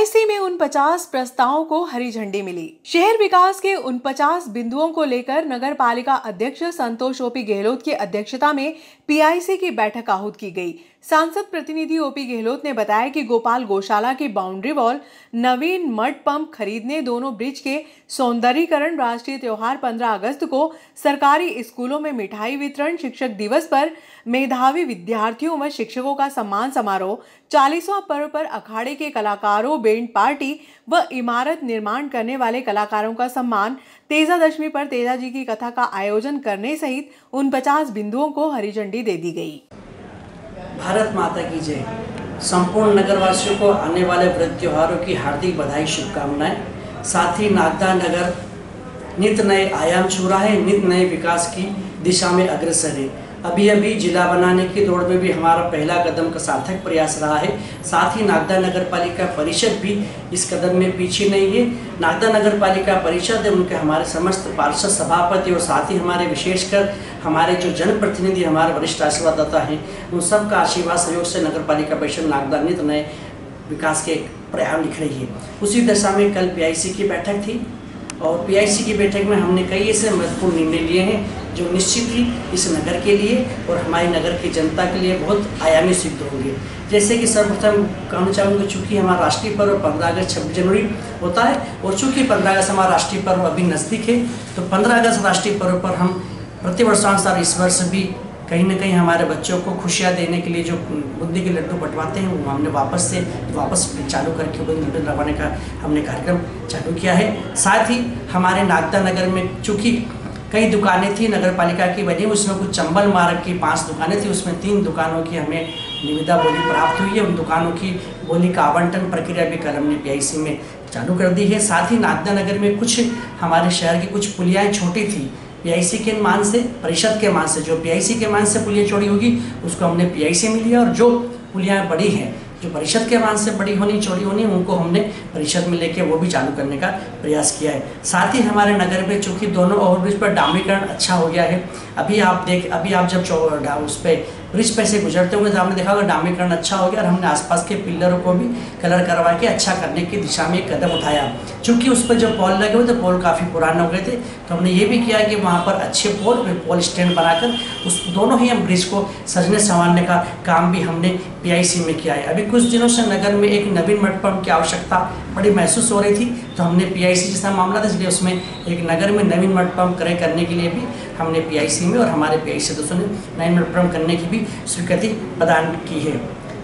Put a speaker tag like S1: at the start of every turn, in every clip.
S1: PIC में उन 50 प्रस्तावों को हरी झंडी मिली। शहर विकास के उन 50 बिंदुओं को लेकर नगर पालिका अध्यक्ष संतोष ओपी गहलोत की अध्यक्षता में पीआईसी की बैठक आहूत की गई। सांसद प्रतिनिधि ओपी गहलोत ने बताया कि गोपाल गौशाला की बाउंड्री वॉल, नवीन मड पंप खरीदने, दोनों ब्रिज के सौंदर्यीकरण, राष्ट्रीय त्योहार 15 अगस्त को सरकारी स्कूलों में मिठाई वितरण, शिक्षक दिवस पर मेधावी विद्यार्थियों व शिक्षकों का सम्मान समारोह, 40वां पर्व पर अखाड़े के कलाकारों, बैंड पार्टी व इमारत निर्माण करने वाले कलाकारों का सम्मान, तेजा दशमी पर तेजा जी की कथा का आयोजन करने सहित उन 50 बिंदुओं को हरी झंडी दे दी गई।
S2: भारत माता की जय। संपूर्ण नगरवासियों को आने वाले व्रत त्योहारों की हार्दिक बधाई, शुभकामनाएं। साथ ही नागदा नगर नित नए आयाम छू रहा है, नित नए विकास की दिशा में अग्रसर है। अभी जिला बनाने की दौड़ में भी हमारा पहला कदम का सार्थक प्रयास रहा है। साथ ही नागदा नगर पालिका परिषद भी इस कदम में पीछे नहीं है। नागदा नगर पालिका परिषद उनके हमारे समस्त पार्षद, सभापति और साथ ही हमारे विशेषकर हमारे जो जनप्रतिनिधि, हमारे वरिष्ठ आशीर्वाददाता हैं, उन सब का आशीर्वाद सहयोग से नगर पालिका परिषद नागदा नित नए विकास के प्रयास लिख रही है। उसी दशा में कल पीआईसी की बैठक थी और पीआईसी की बैठक में हमने कई ऐसे महत्वपूर्ण निर्णय लिए हैं जो निश्चित ही इस नगर के लिए और हमारे नगर की जनता के लिए बहुत आयामी सिद्ध होंगे। जैसे कि सर्वप्रथम कहना चाहूँगा, चूँकि हमारा राष्ट्रीय पर्व 15 अगस्त 26 जनवरी होता है और चूँकि 15 अगस्त हमारा राष्ट्रीय पर्व अभी नज़दीक है, तो 15 अगस्त राष्ट्रीय पर्व पर हम प्रतिवर्षानुसार इस वर्ष भी कहीं ना कहीं हमारे बच्चों को खुशियाँ देने के लिए जो बुंदी के लड्डू बंटवाते हैं, वो हमने वापस चालू करके बुंदी लगवाने का हमने कार्यक्रम चालू किया है। साथ ही हमारे नागदा नगर में चूँकि कई दुकानें थी नगर पालिका की बनी, उसमें कुछ चंबल मार्ग की 5 दुकानें थी, उसमें 3 दुकानों की हमें निविदा बोली प्राप्त हुई है। उन दुकानों की बोली का आवंटन प्रक्रिया भी कल हमने पीआईसी में चालू कर दी है। साथ ही नागदा नगर में कुछ हमारे शहर की कुछ पुलियाएँ छोटी थी, पीआईसी के मान से, परिषद के मान से, जो पीआईसी के मान से पुलिया चौड़ी होगी उसको हमने पीआईसी में लिया, और जो पुलियाँ बड़ी हैं, जो परिषद के मान से बड़ी होनी, चौड़ी होनी, उनको हमने परिषद में लेके वो भी चालू करने का प्रयास किया है। साथ ही हमारे नगर में चूँकि दोनों ओवरब्रिज पर डामरीकरण अच्छा हो गया है। अभी आप जब उस पर ब्रिज पे से गुजरते होंगे तो आपने देखा होगा डामरीकरण अच्छा हो गया और हमने आसपास के पिलरों को भी कलर करवा के अच्छा करने की दिशा में एक कदम उठाया। चूँकि उस पर जो पोल लगे हुए थे, पोल काफ़ी पुराने हो गए थे, तो हमने ये भी किया कि वहाँ पर अच्छे पोल स्टैंड बनाकर उस दोनों ही हम ब्रिज को सजने संवारने का काम भी हमने पीआईसी में किया है। अभी कुछ दिनों से नगर में एक नवीन मड पंप की आवश्यकता बड़ी महसूस हो रही थी, तो हमने पीआईसी जैसा मामला था, इसलिए उसमें एक नगर में नवीन मड पंप क्रय करने के लिए भी हमने पीआईसी में और हमारे पीआईसी सदस्यों ने नवीन मड पंप करने की भी स्वीकृति प्रदान की है।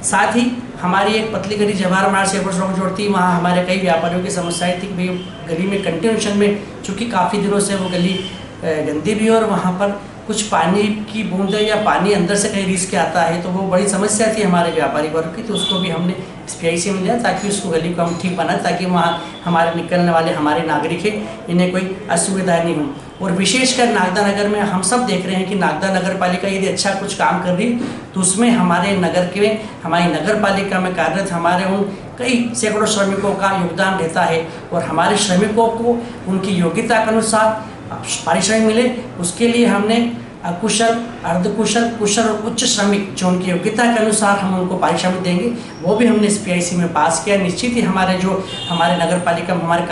S2: साथ ही हमारी एक पतली गली जवाहर मार्ग से सड़क जोड़ती, वहाँ हमारे कई व्यापारियों की समस्याएं थी कि भाई गली में कंटिन्यूशन में चूँकि काफ़ी दिनों से वो गली गंदी भी है और वहाँ पर कुछ पानी की बूंदें या पानी अंदर से कहीं रिस के आता है, तो वो बड़ी समस्या थी हमारे व्यापारी वर्ग की, तो उसको भी हमने पीआईसी में लिया ताकि उसको गली को हम ठीक बनाए, ताकि वहाँ हमारे निकलने वाले हमारे नागरिक हैं, इन्हें कोई असुविधा नहीं हो। और विशेषकर नागदा नगर में हम सब देख रहे हैं कि नागदा नगर पालिका यदि अच्छा कुछ काम कर रही तो उसमें हमारी नगर पालिका में कार्यरत हमारे उन कई सैकड़ों श्रमिकों का योगदान रहता है, और हमारे श्रमिकों को उनकी योग्यता के अनुसार पारिश्रमिक मिले, उसके लिए हमने अकुशल, अर्धकुशल, कुशल और उच्च श्रमिक जो उनकी योग्यता के अनुसार हम उनको पारिश्रमिक देंगे, वो भी हमने इस पीआईसी में पास किया। निश्चित ही हमारे नगर पालिका में हमारे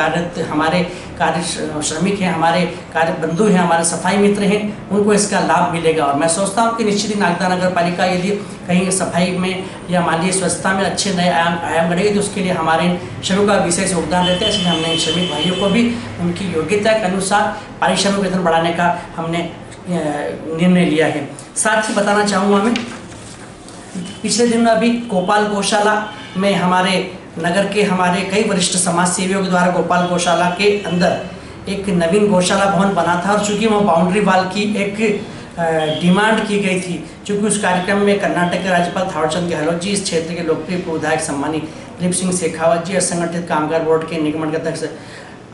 S2: कार्य श्रमिक हैं, हमारे कार्य बंधु हैं, हमारे सफाई मित्र हैं, उनको इसका लाभ मिलेगा। और मैं सोचता हूँ कि निश्चित ही नागदा नगर पालिका यदि कहीं सफाई में या मानवीय स्वच्छता में अच्छे नए आयाम बढ़ेगी तो उसके लिए हमारे श्रमिकों का विशेष योगदान रहता है, इसलिए हमने श्रमिक भाइयों को भी उनकी योग्यता के अनुसार पारिश्रमिक वेतन बढ़ाने का हमने निर्णय लिया है। साथ ही बताना चाहूँगा मैं, पिछले दिन अभी गोपाल गौशाला में हमारे नगर के हमारे कई वरिष्ठ समाज सेवियों के द्वारा गोपाल गौशाला के अंदर एक नवीन गौशाला भवन बना था, और चूँकि वहाँ बाउंड्री वाल की एक डिमांड की गई थी, चूँकि उस कार्यक्रम में कर्नाटक के राज्यपाल थावरचंद गहलोत जी, इस क्षेत्र के लोकप्रिय विधायक सम्मानित दिलीप सिंह शेखावत जी, असंगठित कामगार बोर्ड के निगम के अध्यक्ष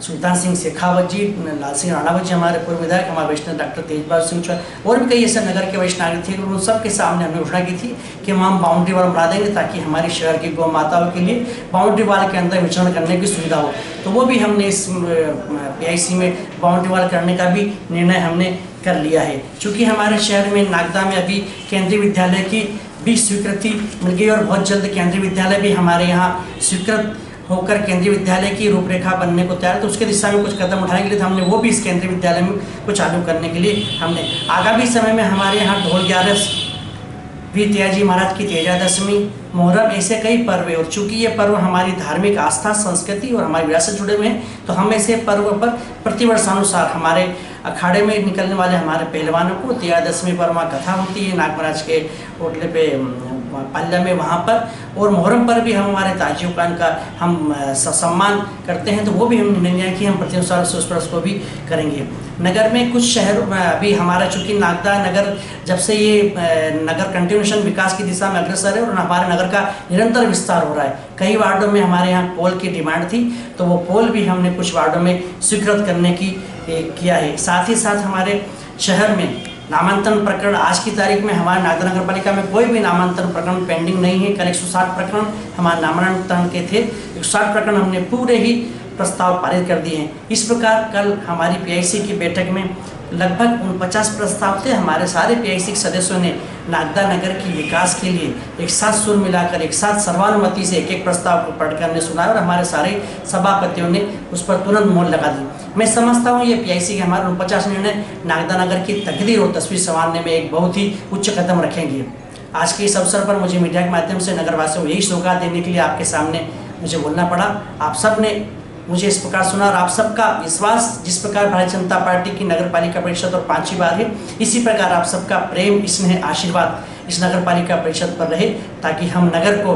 S2: सुल्तान सिंह शेखावत जी, लाल सिंह राणावत जी, हमारे पूर्व विधायक, हमारे वरिष्ठ डॉक्टर तेजपाल सिंह चौहान और भी कई ऐसे नगर के वरिष्ठ नागरिक थे, उन सब के सामने हमने घोषणा की थी कि हम बाउंड्री वाल बना देंगे ताकि हमारे शहर की गौ माताओं के लिए बाउंड्री वाल के अंदर विचरण करने की सुविधा हो। तो वो भी हमने इस पीआईसी में बाउंड्री वाल करने का भी निर्णय हमने कर लिया है। चूँकि हमारे शहर में नागदा में अभी केंद्रीय विद्यालय की भी स्वीकृति मिल गई और बहुत जल्द केंद्रीय विद्यालय भी हमारे यहाँ स्वीकृत होकर केंद्रीय विद्यालय की रूपरेखा बनने को तैयार है। तो उसके दिशा में कुछ कदम उठाने के लिए हमने वो भी इस केंद्रीय विद्यालय में कुछ चालू करने के लिए हमने आगामी समय में हमारे यहाँ ढोल 11 भी तेजाजी महाराज की तेजा दशमी, मुहर्रम, ऐसे कई पर्व है। और चूंकि ये पर्व हमारी धार्मिक आस्था, संस्कृति और हमारी विरासत जुड़े हुए हैं, तो हम ऐसे पर्व पर प्रतिवर्षानुसार हमारे अखाड़े में निकलने वाले हमारे पहलवानों को तेजा दशमी पर वहाँ कथा होती है नाग महाराज के होटले पे पाल्या में वहाँ पर, और मुहर्रम पर भी हम हमारे ताजी उकान का हम सम्मान करते हैं। तो वो भी हम निर्णय कि हम प्रतिवर्षानुसार उस पर्व को भी करेंगे। नगर में कुछ शहरों में अभी हमारा चूँकि नागदा नगर जब से ये नगर कंटिन्यूशन विकास की दिशा में अग्रसर है और हमारे नगर का निरंतर विस्तार हो रहा है। कई वार्डों में हमारे यहाँ पोल की डिमांड थी, तो वो पोल भी हमने कुछ वार्डों में स्वीकृत करने की किया है। साथ ही साथ हमारे शहर में नामांतरण प्रकरण आज की तारीख में हमारे नागदा नगर पालिका में कोई भी नामांतरण प्रकरण पेंडिंग नहीं है। कल 160 प्रकरण हमारे नामांतरण के थे, 160 प्रकरण हमने पूरे ही प्रस्ताव पारित कर दिए हैं। इस प्रकार कल हमारी पीआईसी की बैठक में लगभग 49 प्रस्ताव थे। हमारे सारे पीआईसी सदस्यों ने नागदा नगर की विकास के लिए एक साथ सुर मिलाकर एक साथ सर्वानुमति से एक प्रस्ताव को पढ़कर हमने सुनाया और हमारे सारे सभापतियों ने उस पर तुरंत मोहर लगा दी। मैं समझता हूँ ये पीआईसी के हमारे 49 निर्णय नागदा नगर की तकदीर और तस्वीर संवारने में एक बहुत ही उच्च कदम रखेंगे। आज के इस अवसर पर मुझे मीडिया के माध्यम से नगरवासियों को यही सौगात देने के लिए आपके सामने मुझे बोलना पड़ा। आप सब ने मुझे इस प्रकार सुना और आप सबका विश्वास जिस प्रकार भारतीय जनता पार्टी की नगर पालिका परिषद और 5वीं बार है, इसी प्रकार आप सबका प्रेम, स्नेह, आशीर्वाद इस नगर पालिका परिषद पर रहे ताकि हम नगर को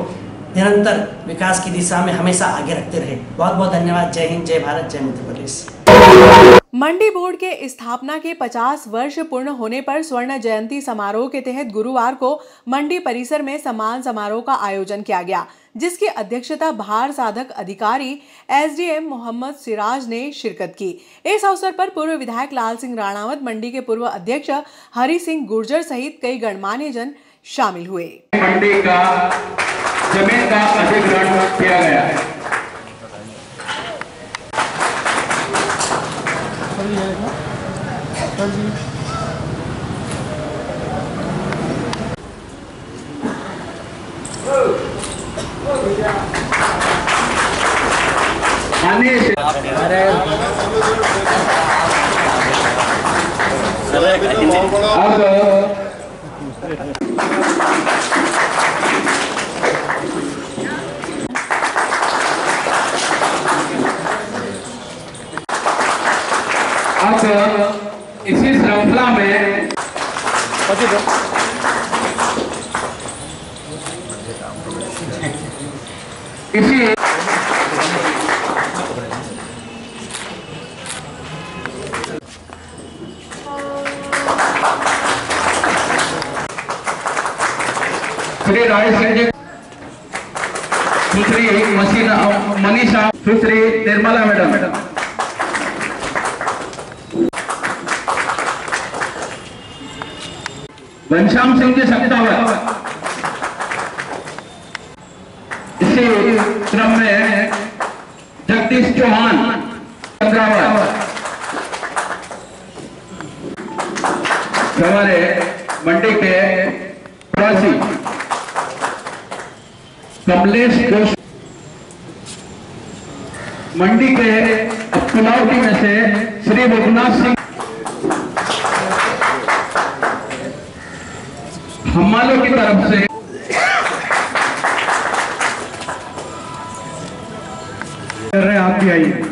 S2: निरंतर विकास की दिशा में हमेशा आगे रखते रहे। बहुत बहुत धन्यवाद। जय हिंद, जय भारत, जय मध्य प्रदेश।
S1: मंडी बोर्ड के स्थापना के 50 वर्ष पूर्ण होने पर स्वर्ण जयंती समारोह के तहत गुरुवार को मंडी परिसर में सम्मान समारोह का आयोजन किया गया, जिसकी अध्यक्षता भार साधक अधिकारी एसडीएम मोहम्मद सिराज ने शिरकत की। इस अवसर पर पूर्व विधायक लाल सिंह राणावत, मंडी के पूर्व अध्यक्ष हरि सिंह गुर्जर सहित कई गणमान्य जन शामिल हुए।
S3: मंडी का जमीन का अधिग्रहण किया गया है। अब इसी श्रृंखला में इसी श्री राय सिंह जी, सुश्री मनीषा, सुश्री निर्मला मैडम, घनश्याम सिंह जी सत्तावत, इसी क्रम में जगदीश चौहान पंद्रावत, हमारे मंडी के प्रवासी कमलेश घोष, मंडी के पुलावटी में से श्री रघुनाथ सिंह, हमालों की तरफ से कर रहे हैं। आप भी आइए।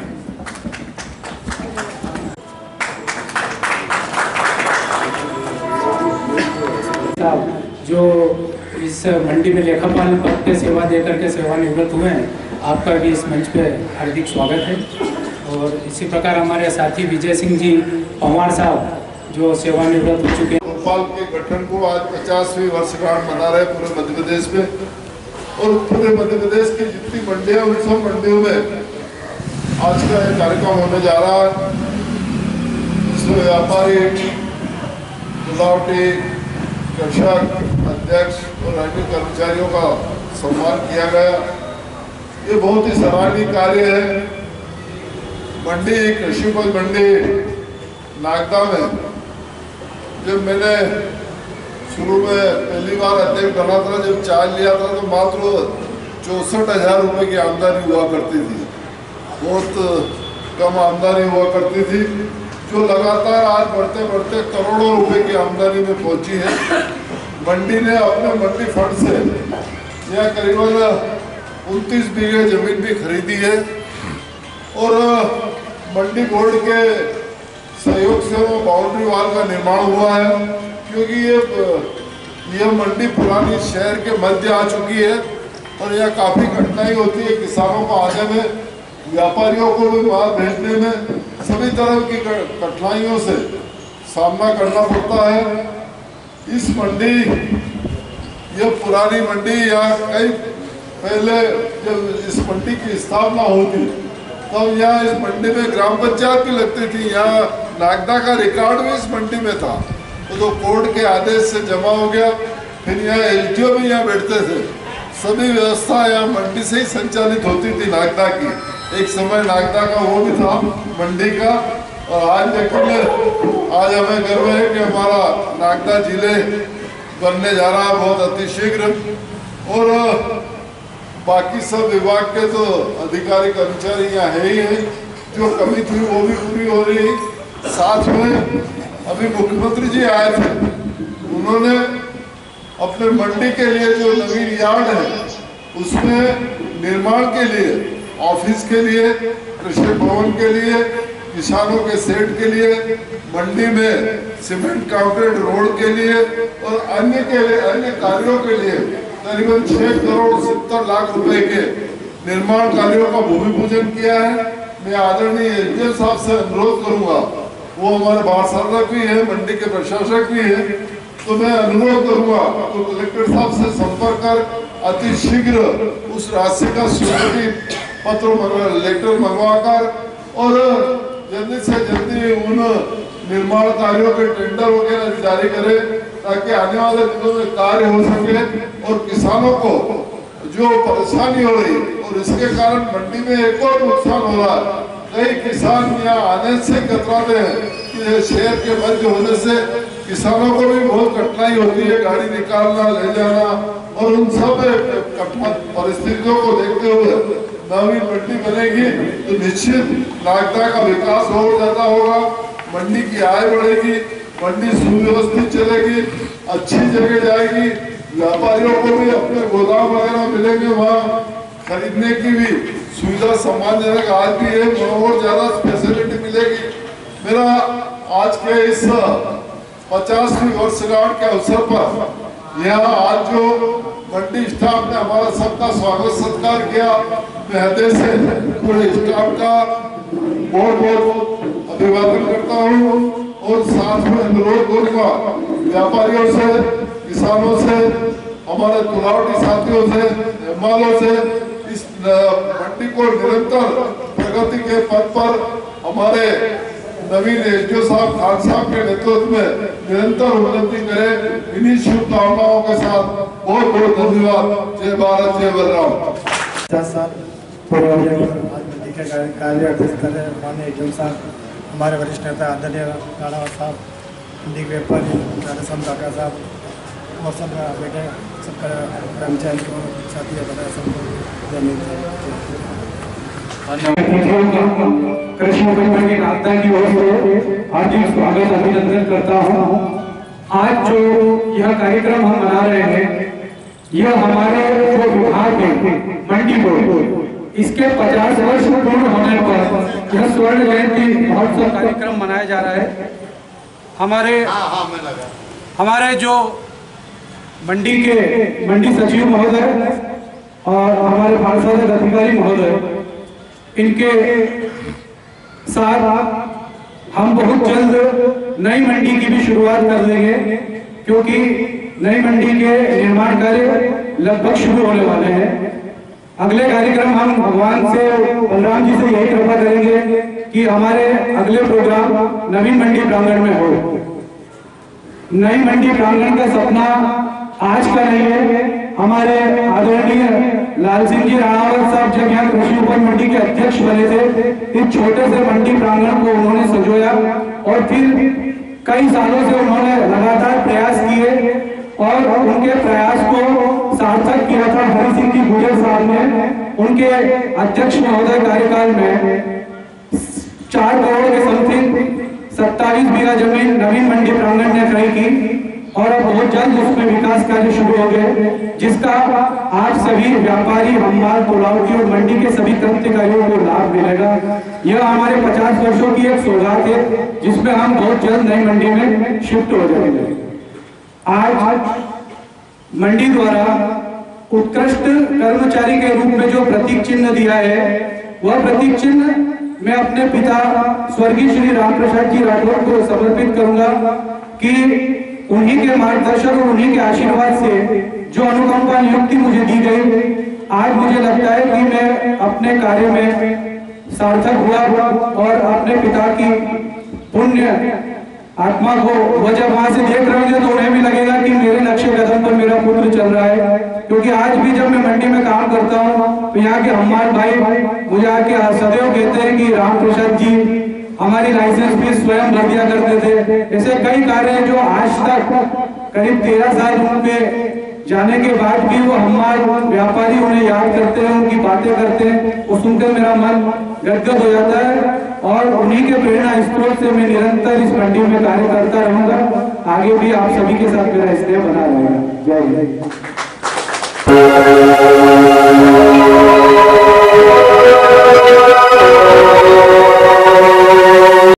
S4: जो इस मंडी में लेखापाल पद पे सेवा देकर के सेवानिवृत्त हुए हैं, आपका भी इस मंच पे हार्दिक स्वागत है। और इसी प्रकार हमारे साथी विजय सिंह जी पंवार साहब जो सेवानिवृत्त हो चुके हैं।
S5: भोपाल के गठन को आज 50वीं वर्षगांठ मना रहे पूरे मध्य प्रदेश में, और पूरे मध्य प्रदेश की जितनी मंडियां उन सब मंडियों में आज का एक कार्यक्रम होने जा रहा है, जिसमें व्यापारी, मिलावटी, कृषक, अध्यक्ष और अन्य कर्मचारियों का सम्मान किया गया। ये बहुत ही सराहनीय कार्य है। मंडी कृषि उपज मंडी नागदा में जब मैंने शुरू में पहली बार अध्यक्ष बना था, जब चार्ज लिया था, तो मात्र 64,000 रुपये की आमदनी हुआ करती थी, बहुत कम आमदनी हुआ करती थी, जो लगातार आज बढ़ते बढ़ते करोड़ों रुपए की आमदनी में पहुंची है। मंडी ने अपने मंडी फंड से यह करीबन 29 बीघे जमीन भी खरीदी है और मंडी बोर्ड के सहयोग से वो बाउंड्री वाल का निर्माण हुआ है, क्योंकि ये मंडी पुरानी शहर के मध्य आ चुकी है और यह काफ़ी कठिनाई होती है किसानों को आने में, व्यापारियों को भी माल भेजने में, सभी तरह की कठिनाइयों से सामना करना पड़ता है। इस मंडी, यह पुरानी मंडी, यहाँ कई पहले जब इस मंडी की स्थापना होती तब यहाँ इस मंडी में ग्राम पंचायत भी लगती थी, यहाँ नागदा का रिकॉर्ड भी इस मंडी में था, तो कोर्ट के आदेश से जमा हो गया। फिर यहाँ एलटीओ भी यहाँ बैठते थे, सभी व्यवस्था यहाँ मंडी से ही संचालित होती थी नागदा की। एक समय नागदा का वो भी था मंडी का, और आज देखिए आज हमें गर्व है कि हमारा नागदा जिले बनने जा रहा है बहुत अतिशीघ्र, और बाकी सब विभाग के तो अधिकारी कर्मचारी यहाँ है ही है, जो कमी थी वो भी पूरी हो रही। साथ में अभी मुख्यमंत्री जी आए थे, उन्होंने अपने मंडी के लिए जो नवीन यार्ड है उसमें निर्माण के लिए, ऑफिस के लिए, कृषि भवन के लिए, किसानों के सेट के लिए, मंडी में सीमेंट कांक्रीट रोड के लिए और अन्य कार्यों के लिए करीबन 6 करोड़ 70 लाख रुपए के निर्माण कार्यों का भूमि पूजन किया है। मैं आदरणीय एसडीएम साहब से अनुरोध करूंगा, वो हमारे बाढ़ भी है, मंडी के प्रशासक भी है, तो मैं अनुरोध करूंगा तो कलेक्टर साहब से संपर्क कर अति शीघ्र उस राशि का स्वीकृति पत्र लेटर मंगवाकर और जल्दी से जल्दी उन निर्माण कार्यों के टेंडर वगैरह जारी करे, ताकि आने वाले दिनों में कार्य हो सके और किसानों को जो परेशानी हो रही और इसके कारण मंडी में एक और नुकसान हो रहा है। कई किसान यहाँ आने से कतराते हैं कि शहर के मध्य होने से किसानों को भी बहुत कठिनाई होती है, गाड़ी निकालना, ले जाना, और उन सब परिस्थितियों को देखते हुए नवी मंडी बनेगी तो निश्चित नागदा का विकास और ज्यादा होगा, मंडी की आय बढ़ेगी, मंडी सुव्यवस्थित चलेगी, अच्छी जगह जाएगी, व्यापारियों को भी अपने गोदाम वगैरह मिलेंगे, वहाँ खरीदने की भी सुविधा सम्मानजनक आज भी है और ज्यादा फैसिलिटी मिलेगी। मेरा आज के इस 50वीं वर्षगांठ के अवसर पर यहाँ आज जो मंडी स्टाफ ने हमारा सबका स्वागत सत्कार किया, मैं हृदय से पूरे स्टाफ का बहुत बहुत अभिवादन करता हूँ और साथ में अनुरोध करूंगा व्यापारियों से, किसानों से, हमारे तुलावटी साथियों से, मेहमानों से, इस मंडी को निरंतर प्रगति के पथ पर हमारे नवीन एसडीओ साहब, खान साहब के नेतृत्व में निरंतर उन्नति करें। इन्हीं शुभकामनाओं के साथ बहुत बहुत धन्यवाद। जय भारत, जय बलराम।
S6: कार्य अध्यक्ष कर रहे माननीय एसडीओ साहब, हमारे वरिष्ठ नेता आदरणीय राणा साहब, मंडी के व्यापारी राधेश्याम काका साहब और सब बेटे सब कर्मचारी को साथी बताया सबको
S3: कृषि उपज की नागदा की ओर से हार्दिक स्वागत अभिनंदन करता हूँ। आज जो यह कार्यक्रम हम मना रहे हैं, यह हमारे जो विभाग है मंडी बोर्ड, इसके 50 वर्ष पूर्ण होने पर यह स्वर्ण जयंती महोत्सव कार्यक्रम मनाया जा रहा है। हमारे जो मंडी के मंडी सचिव महोदय और हमारे पार्षद अधिकारी महोदय, इनके साथ हम बहुत जल्द नई मंडी की भी शुरुआत कर देंगे, क्योंकि नई मंडी के निर्माण कार्य लगभग शुरू होने वाले हैं। अगले कार्यक्रम हम भगवान से, बलराम जी से यही कृपा करेंगे कि हमारे अगले प्रोग्राम नवीन मंडी प्रांगण में हो। नई मंडी प्रांगण का सपना आज का नहीं है। हमारे आदरणीय लाल सिंह जी राणावत साहब जब यहाँ कृषि उपज मंडी के अध्यक्ष बने थे, इस छोटे से मंडी प्रांगण को उन्होंने संजोया और फिर कई सालों से उन्होंने लगातार प्रयास किए और उनके प्रयास को सार्थक किया था हरि सिंह जी गुजर साहब ने। उनके अध्यक्ष महोदय कार्यकाल में 4 करोड़ के समथिंग 27 बीघा जमीन नवीन मंडी प्रांगण ने क्रय की और अब बहुत जल्द उसमें विकास कार्य शुरू हो गए, जिसका आज सभी व्यापारी, हमाल, तोलावती और मंडी के सभी क्रांतिकारियों को लाभ मिलेगा। यह हमारे 50 वर्षों की एक सौगात है, जिसमें हम बहुत जल्द नई मंडी में शिफ्ट हो जाएंगे। आज मंडी द्वारा उत्कृष्ट कर्मचारी के रूप में जो प्रतीक चिन्ह दिया है, वह प्रतीक चिन्ह मैं अपने पिता स्वर्गीय श्री रामप्रसाद जी राठौर को समर्पित करूंगा कि उन्हीं के मार्गदर्शन और उन्हीं के आशीर्वाद से जो अनुकंपा नियुक्ति मुझे दी गई, आज मुझे लगता है कि मैं अपने कार्य में सार्थक हुआ और अपने पिता की पुण्य आत्मा को वह जब वहां से देख रहे होंगे तो उन्हें भी लगेगा कि मेरे नक्शे कदम पर मेरा पुत्र चल रहा है। क्योंकि आज भी जब मैं मंडी में काम करता हूँ तो यहाँ के हमारे भाई मुझे आके सदैव कहते हैं कि रामप्रसाद जी हमारी लाइसेंस फीस स्वयं भर दिया करते थे। ऐसे कई कार्य हैं जो आज तक करीब 13 साल उनके जाने के बाद भी वो हमारे व्यापारी उन्हें याद करते हैं, उनकी बातें करते हैं, वो सुनकर मेरा मन गदगद हो जाता है और उन्हीं के प्रेरणा स्रोत से मैं निरंतर इस मंडी में कार्य करता रहूंगा। आगे भी आप सभी के साथ मेरा स्नेह बना रहेगा। जय हिंद।